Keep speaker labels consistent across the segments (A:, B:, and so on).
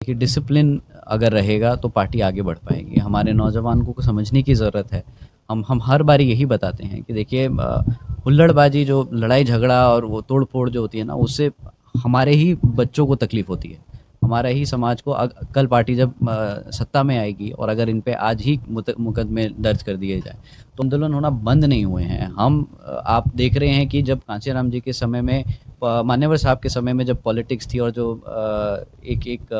A: कि डिसिप्लिन अगर रहेगा तो पार्टी आगे बढ़ पाएगी। हमारे नौजवान को समझने की ज़रूरत है। हम हर बार यही बताते हैं कि देखिए हुल्लड़बाजी, जो लड़ाई झगड़ा और वो तोड़ फोड़ जो होती है ना, उससे हमारे ही बच्चों को तकलीफ होती है, हमारा ही समाज को। कल पार्टी जब सत्ता में आएगी और अगर इन पे आज ही मुकदमे दर्ज कर दिए जाए तो आंदोलन होना बंद नहीं हुए हैं। आप देख रहे हैं कि जब कांशीराम जी के समय में, मान्यवर साहब के समय में जब पॉलिटिक्स थी और जो एक एक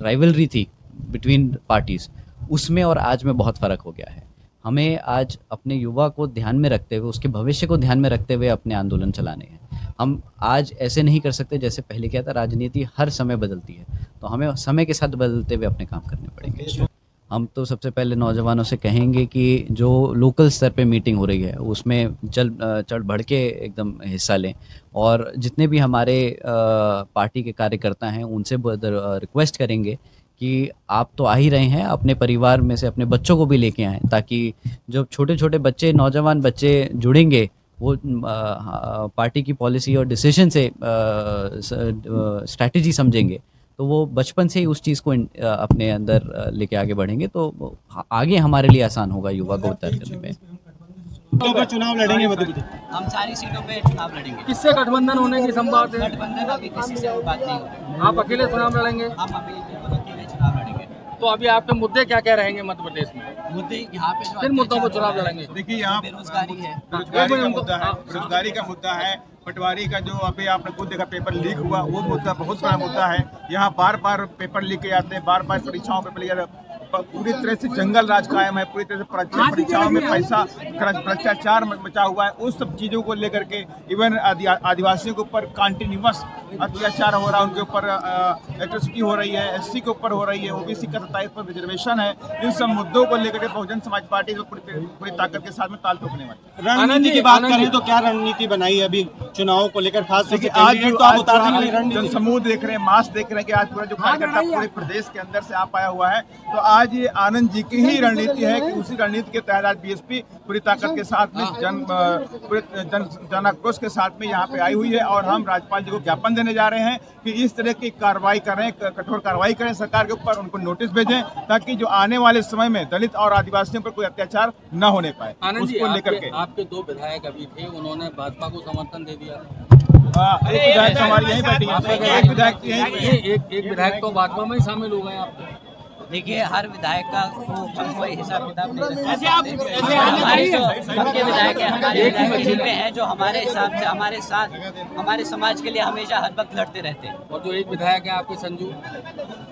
A: राइवलरी थी बिटवीन पार्टीज़, उसमें और आज में बहुत फ़र्क हो गया है। हमें आज अपने युवा को ध्यान में रखते हुए, उसके भविष्य को ध्यान में रखते हुए अपने आंदोलन चलाने हैं। हम आज ऐसे नहीं कर सकते जैसे पहले क्या था। राजनीति हर समय बदलती है, तो हमें समय के साथ बदलते हुए अपने काम करने पड़ेंगे। हम तो सबसे पहले नौजवानों से कहेंगे कि जो लोकल स्तर पे मीटिंग हो रही है उसमें चढ़ बढ़ के एकदम हिस्सा लें, और जितने भी हमारे पार्टी के कार्यकर्ता हैं उनसे रिक्वेस्ट करेंगे कि आप तो आ ही रहे हैं, अपने परिवार में से अपने बच्चों को भी लेके आएँ, ताकि जो छोटे छोटे बच्चे, नौजवान बच्चे जुड़ेंगे, वो पार्टी की पॉलिसी और डिसीजन से स्ट्रैटेजी समझेंगे, तो वो बचपन से ही उस चीज़ को अपने अंदर लेके आगे बढ़ेंगे, तो आगे हमारे लिए आसान होगा युवा को तैयार करने में।
B: सीटों पर चुनाव लड़ेंगे मध्य प्रदेश?
C: हम सारी सीटों पे चुनाव लड़ेंगे।
D: किससे गठबंधन होने की संभावना है?
C: गठबंधन अभी किसी से बात नहीं हो रही।
D: आप अकेले चुनाव लड़ेंगे?
C: हम अभी बिल्कुल अकेले चुनाव लड़ेंगे।
D: तो अभी आपके मुद्दे क्या क्या रहेंगे मध्य प्रदेश में?
C: मुद्दे यहाँ पे जो
D: किन मुद्दों पर
C: अत्याचार
D: चुनाव
C: हो रहा है,
D: लड़ेंगे?
B: देखिए यहाँ
C: बेरोजगारी है।
B: बेरोजगारी का मुद्दा है, बेरोजगारी का मुद्दा है, पटवारी का जो अभी आपने खुद देखा पेपर लीक हुआ, वो मुद्दा बहुत बड़ा मुद्दा है। यहाँ बार बार पेपर लीक जाते हैं, बार बार परीक्षाओं पेपर लीक जाते हैं। पूरी तरह से जंगल राज कायम है, पूरी तरह से परीक्षाओं में पैसा भ्रष्टाचार मचा हुआ है। उस सब चीज़ों को लेकर के इवन आदिवासियों के ऊपर कंटिन्यूअस अत्याचार हो रहा है, उनके ऊपर एट्रोसिटी हो रही है, एससी के ऊपर हो रही है, ओबीसी का 27% रिजर्वेशन है। इन सब मुद्दों को लेकर के बहुजन समाज पार्टी पूरी ताकत के साथ में ताल ठोकने वाली।
E: रणनीति की बात करें तो क्या रणनीति बनाई है अभी चुनावों को लेकर? खास तौर से
B: आज
E: तो आप उतार
B: जनसमूह देख रहे हैं, मास देख रहे हैं कि आज पूरा जो कार्यकर्ता पूरे प्रदेश के अंदर से आ पाया हुआ है, तो आज ये आनंद जी की ही रणनीति है कि उसी रणनीति के तहत आज बीएसपी पूरी ताकत के साथ में जन आक्रोश के साथ में यहाँ पे आई हुई है। और हम राज्यपाल जी को ज्ञापन देने जा रहे हैं कि इस तरह की कार्रवाई करें, कठोर कार्रवाई करें सरकार के ऊपर, उनको नोटिस भेजें, ताकि जो आने वाले समय में दलित और आदिवासियों पर कोई अत्याचार न होने पाए, उसको लेकर के।
D: आपके 2 विधायक अभी थे, उन्होंने भाजपा को समर्थन दे दिया।
B: एक विधायक हमारी यहीं बैठी है, एक विधायक
D: एक विधायक तो भाजपा में ही शामिल हो गए आप।
C: देखिए, हर विधायक का कोई हिसाब किताब नहीं रखता। हमारे जो मुख्य विधायक है, हमारे विधायक यहीं पे हैं जो हमारे हिसाब से हमारे साथ, हमारे समाज के लिए हमेशा हर वक्त लड़ते रहते हैं।
D: और जो एक विधायक है आपके संजू,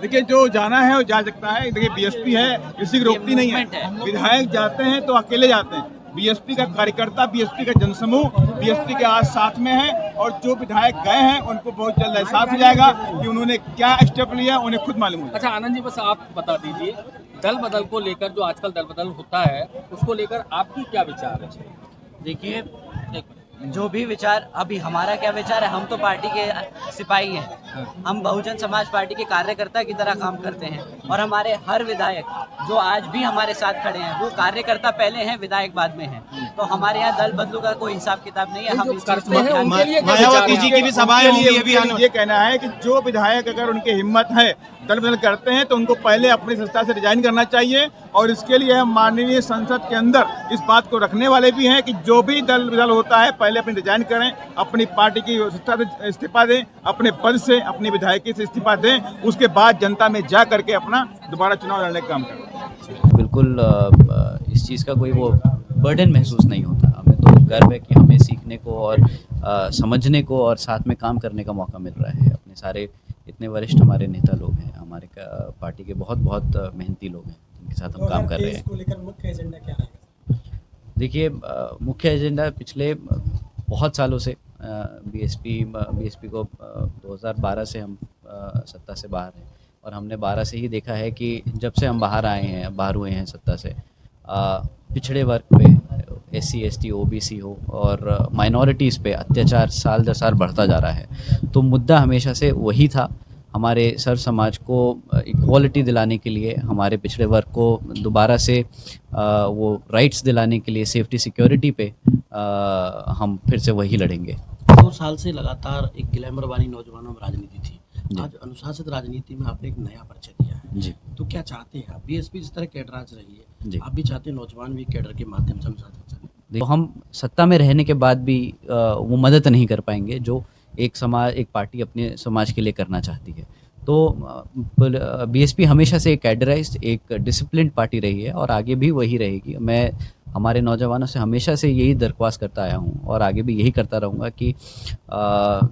B: देखिए जो जाना है वो जा सकता है। देखिए बीएसपी है, किसी की रोकती नहीं है। विधायक जाते हैं तो अकेले जाते हैं। बीएसपी का कार्यकर्ता, बीएसपी का जनसमूह बीएसपी के आज साथ में है, और जो विधायक गए हैं उनको बहुत जल्द एहसास हो जाएगा कि उन्होंने क्या स्टेप लिया, उन्हें खुद मालूम होगा।
D: अच्छा आनंद जी, बस आप बता दीजिए, दल बदल को लेकर, जो आजकल दल बदल होता है, उसको लेकर आपकी क्या विचार है?
C: देखिए, जो भी विचार, अभी हमारा क्या विचार है, हम तो पार्टी के सिपाही हैं। हम बहुजन समाज पार्टी के कार्यकर्ता की तरह काम करते हैं, और हमारे हर विधायक जो आज भी हमारे साथ खड़े हैं, वो कार्यकर्ता पहले हैं, विधायक बाद में हैं। तो हमारे यहाँ दल बदलू का कोई हिसाब किताब नहीं है। हम इस चीज़ को ध्यान में,
E: मायावती जी की भी सभाएं होंगी अभी।
B: ये कहना है कि जो विधायक अगर उनकी हिम्मत है, दल बदल करते हैं, तो उनको पहले अपनी संस्था से रिजाइन करना चाहिए। और इसके लिए हम माननीय संसद के अंदर इस बात को रखने वाले भी हैं कि जो भी दल बदल होता है, पहले अपनी रिजाइन करें, अपनी पार्टी की संस्था से इस्तीफा दें, अपने पद से, अपनी विधायकी से इस्तीफा दें, उसके बाद जनता में जा करके अपना दोबारा चुनाव लड़ने का काम करें।
A: बिल्कुल इस चीज़ का कोई वो बर्डन महसूस नहीं होता। हमें तो गर्व है कि हमें सीखने को और समझने को और साथ में काम करने का मौका मिल रहा है। अपने सारे इतने वरिष्ठ हमारे नेता लोग हैं, हमारे पार्टी के बहुत मेहनती लोग हैं, जिनके साथ हम काम कर रहे हैं।
E: मुख्य एजेंडा क्या है?
A: देखिए, मुख्य एजेंडा पिछले बहुत सालों से बीएसपी को 2012 से हम सत्ता से बाहर हैं, और हमने 12 से ही देखा है कि जब से हम बाहर हुए हैं सत्ता से, पिछड़े वर्ग पे, एससी एसटी ओबीसी हो और माइनॉरिटीज़ पे अत्याचार साल दर साल बढ़ता जा रहा है। तो मुद्दा हमेशा से वही था, हमारे सर समाज को इक्वालिटी दिलाने के लिए, हमारे पिछड़े वर्ग को दोबारा से वो राइट्स दिलाने के लिए, सेफ्टी सिक्योरिटी पे हम फिर से वही लड़ेंगे।
F: 2 साल से लगातार एक ग्लैमर वाली नौजवानों में राजनीति थी।
A: जी।
F: आज अनुशासित राजनीति में आपने एक नया परिचय दिया है,
A: जी
F: तो क्या चाहते हैं आप? बीएसपी इस तरह कैडराज रही
A: जी।
F: है, आप भी चाहते हैं नौजवान भी कैडर के माध्यम से अनुशासित चले?
A: देखो, हम सत्ता में रहने के बाद भी वो मदद नहीं कर पाएंगे जो एक पार्टी अपने समाज के लिए करना चाहती है। तो बीएसपी हमेशा से एक कैडराइज्ड, एक डिसिप्लिन्ड पार्टी रही है और आगे भी वही रहेगी। मैं हमारे नौजवानों से हमेशा से यही दरख्वास्त करता आया हूँ और आगे भी यही करता रहूँगा कि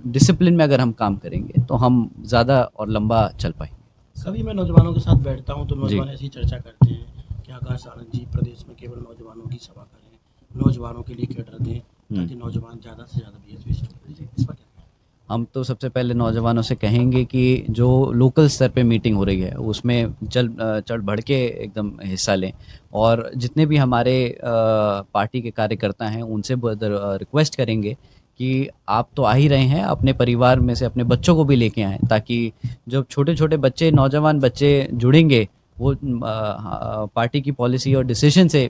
A: डिसिप्लिन में अगर हम काम करेंगे तो हम ज़्यादा और लंबा चल पाएंगे।
F: कभी मैं नौजवानों के साथ बैठता हूँ तो नौजवान ऐसी चर्चा करते हैं कि आकाश आनंद जी प्रदेश में केवल नौजवानों की सभा करें, नौजवानों के लिए कैडर दें ताकि नौजवान ज़्यादा से ज़्यादा बीएसपी से जुड़े। इस पर क्या कहें?
A: हम तो सबसे पहले नौजवानों से कहेंगे कि जो लोकल स्तर पे मीटिंग हो रही है उसमें चढ़ बढ़ के एकदम हिस्सा लें और जितने भी हमारे पार्टी के कार्यकर्ता हैं उनसे रिक्वेस्ट करेंगे कि आप तो आ ही रहे हैं, अपने परिवार में से अपने बच्चों को भी लेके आएँ ताकि जब छोटे छोटे बच्चे, नौजवान बच्चे जुड़ेंगे वो पार्टी की पॉलिसी और डिसीजन से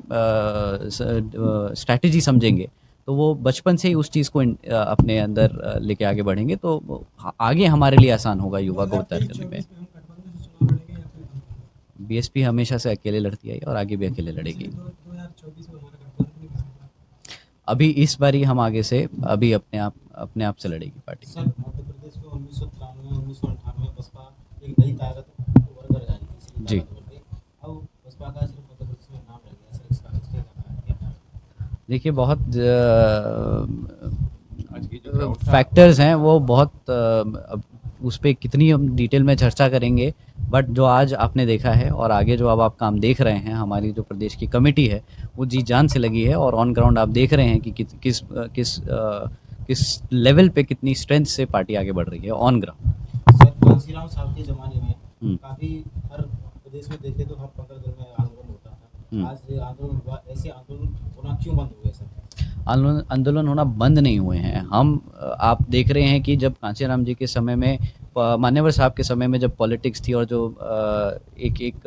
A: स्ट्रैटेजी समझेंगे तो वो बचपन से ही उस चीज़ को अपने अंदर लेके आगे बढ़ेंगे तो आगे हमारे लिए आसान होगा युवा को तैयार करने में। बीएसपी हमेशा से अकेले लड़ती आई और आगे भी अकेले लड़ेगी। अभी इस बारी हम आगे से अभी अपने आप से लड़ेगी पार्टी।
G: सर, मध्य प्रदेश में 1993-1998 बसपा एक नई ताकत उभर कर आई थी।
A: जी।
G: अब बसपा का सिर्फ मध्य प्रदेश में नाम रह गया सर, इसका क्या कहना है?
A: देखिए, बहुत फैक्टर्स हैं, वो बहुत अब उस पर कितनी हम डिटेल में चर्चा करेंगे, बट जो आज आपने देखा है और आगे जो अब आप काम देख रहे हैं, हमारी जो प्रदेश की कमेटी है वो जी जान से लगी है और ऑन ग्राउंड आप देख रहे हैं कि किस लेवल पे कितनी स्ट्रेंथ से पार्टी आगे बढ़ रही है ऑन ग्राउंड।
G: सर, कांशीराम साहब के ज़माने में काफ़ी हर प्रदेश में देखे तो हर 15 दिन में आंदोलन होता था। आज ये आंदोलन हुआ, ऐसे आंदोलन होना क्यों बंद हो गए सर?
A: आंदोलन होना बंद नहीं हुए हैं। आप देख रहे हैं कि जब कांशीराम जी के समय में, मान्यवर साहब के समय में जब पॉलिटिक्स थी और जो एक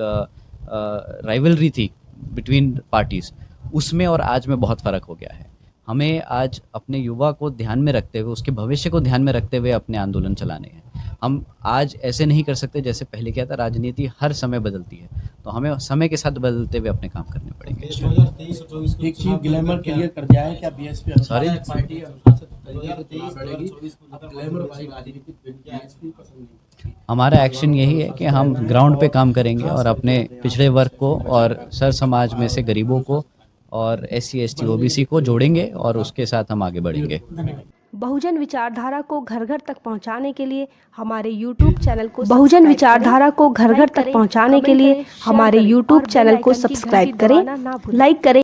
A: राइवलरी थी बिटवीन पार्टीज़, उसमें और आज में बहुत फ़र्क हो गया है। हमें आज अपने युवा को ध्यान में रखते हुए, उसके भविष्य को ध्यान में रखते हुए अपने आंदोलन चलाने हैं। हम आज ऐसे नहीं कर सकते जैसे पहले क्या था। राजनीति हर समय बदलती है, तो हमें समय के साथ बदलते हुए अपने काम करने पड़ेंगे।
G: 2023 और 24 को
F: एक चीज ग्लैमर क्लियर कर दिया है, क्या बीएसपी अनुशासित पार्टी अनुशासित तरीके से चुनाव लड़ेगी? अब ग्लैमर वाली राजनीति बीएसपी पसंद नहीं।
A: हमारा एक्शन यही है कि हम ग्राउंड पे काम करेंगे और अपने पिछड़े वर्ग को और सर समाज में से गरीबों को और SC ST OBC को जोड़ेंगे और उसके साथ हम आगे बढ़ेंगे।
H: बहुजन विचारधारा को घर घर तक पहुंचाने के लिए हमारे YouTube चैनल को बहुजन विचारधारा को घर घर तक पहुंचाने के लिए हमारे YouTube चैनल को सब्सक्राइब करें, लाइक करें।